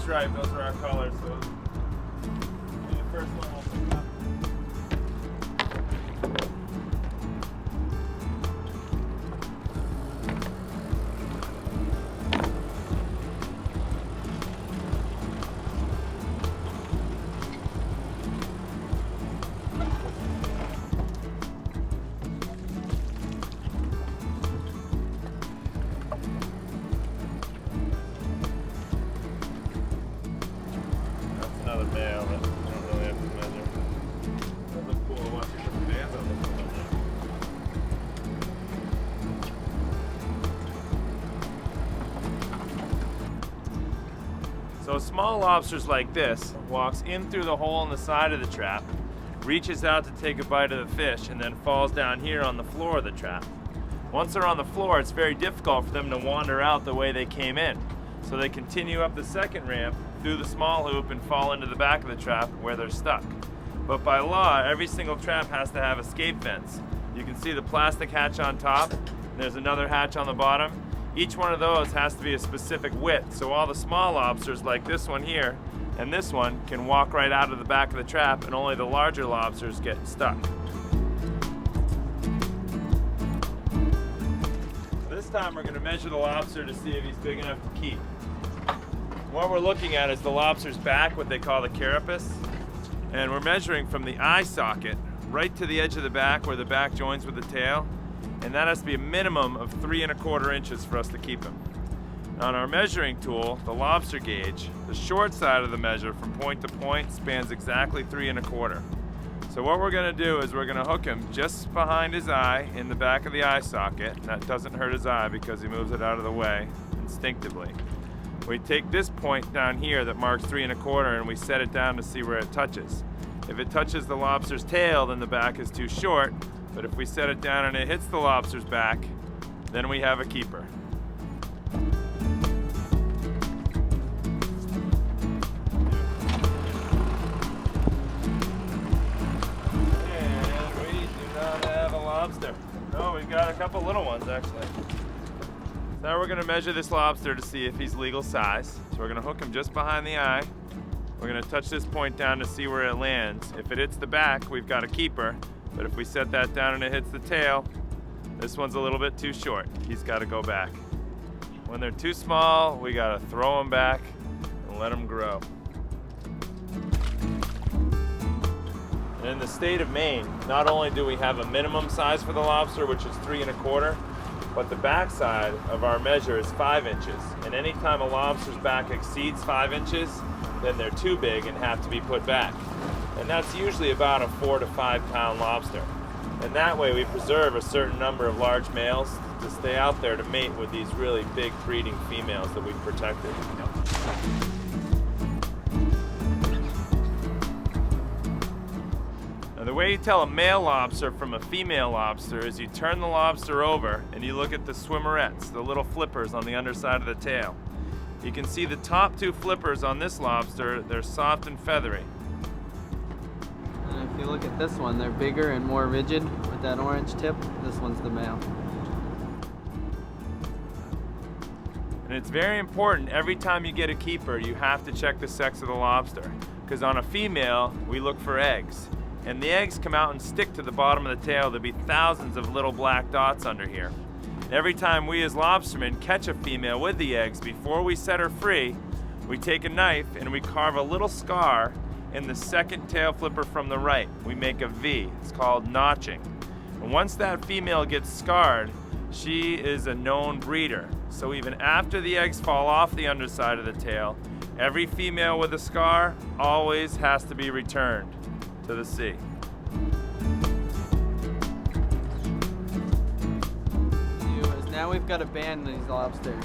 stripe, those are our colors. So the first one we'll pick up. Another male that we don't really have to measure. That look cool. Watch you put the bands on this one. So small lobsters like this walks in through the hole in the side of the trap, reaches out to take a bite of the fish, and then falls down here on the floor of the trap. Once they're on the floor, it's very difficult for them to wander out the way they came in. So they continue up the second ramp through the small hoop and fall into the back of the trap where they're stuck. But by law, every single trap has to have escape vents. You can see the plastic hatch on top, and there's another hatch on the bottom. Each one of those has to be a specific width, so all the small lobsters like this one here and this one can walk right out of the back of the trap, and only the larger lobsters get stuck. This time we're going to measure the lobster to see if he's big enough to keep. What we're looking at is the lobster's back, what they call the carapace, and we're measuring from the eye socket right to the edge of the back where the back joins with the tail, and that has to be a minimum of 3 1/4 inches for us to keep him. On our measuring tool, the lobster gauge, the short side of the measure from point to point spans exactly 3 1/4. So what we're going to do is we're going to hook him just behind his eye in the back of the eye socket. That doesn't hurt his eye because he moves it out of the way instinctively. We take this point down here that marks 3 1/4 and we set it down to see where it touches. If it touches the lobster's tail, then the back is too short, but if we set it down and it hits the lobster's back, then we have a keeper. And we do not have a lobster. No, we've got a couple little ones actually. Now we're going to measure this lobster to see if he's legal size. So we're going to hook him just behind the eye. We're going to touch this point down to see where it lands. If it hits the back, we've got a keeper. But if we set that down and it hits the tail, this one's a little bit too short. He's got to go back. When they're too small, we got to throw them back and let them grow. And in the state of Maine, not only do we have a minimum size for the lobster, which is 3 1/4, but the back side of our measure is 5 inches. And anytime a lobster's back exceeds 5 inches, then they're too big and have to be put back. And that's usually about a 4 to 5 pound lobster. And that way we preserve a certain number of large males to stay out there to mate with these really big breeding females that we've protected. Now the way you tell a male lobster from a female lobster is you turn the lobster over and you look at the swimmerettes, the little flippers on the underside of the tail. You can see the top 2 flippers on this lobster, they're soft and feathery. And if you look at this one, they're bigger and more rigid with that orange tip. This one's the male. And it's very important every time you get a keeper, you have to check the sex of the lobster. Because on a female, we look for eggs. And the eggs come out and stick to the bottom of the tail. There'll be thousands of little black dots under here. And every time we as lobstermen catch a female with the eggs, before we set her free, we take a knife and we carve a little scar in the second tail flipper from the right. We make a V. It's called notching. And once that female gets scarred, she is a known breeder. So even after the eggs fall off the underside of the tail, every female with a scar always has to be returned to the sea. Now we've got to band these lobsters.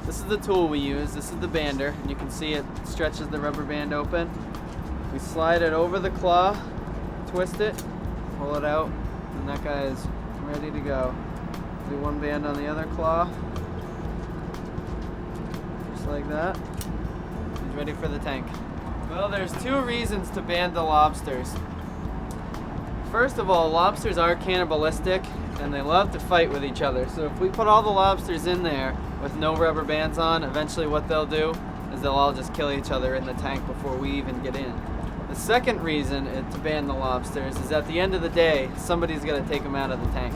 This is the tool we use. This is the bander, and you can see it stretches the rubber band open. We slide it over the claw, twist it, pull it out, and that guy is ready to go. Do one band on the other claw, just like that. He's ready for the tank. Well, there's 2 reasons to band the lobsters. First of all, lobsters are cannibalistic and they love to fight with each other. So if we put all the lobsters in there with no rubber bands on, eventually what they'll do as they'll all just kill each other in the tank before we even get in. The second reason to ban the lobsters is at the end of the day, somebody's got to take them out of the tank.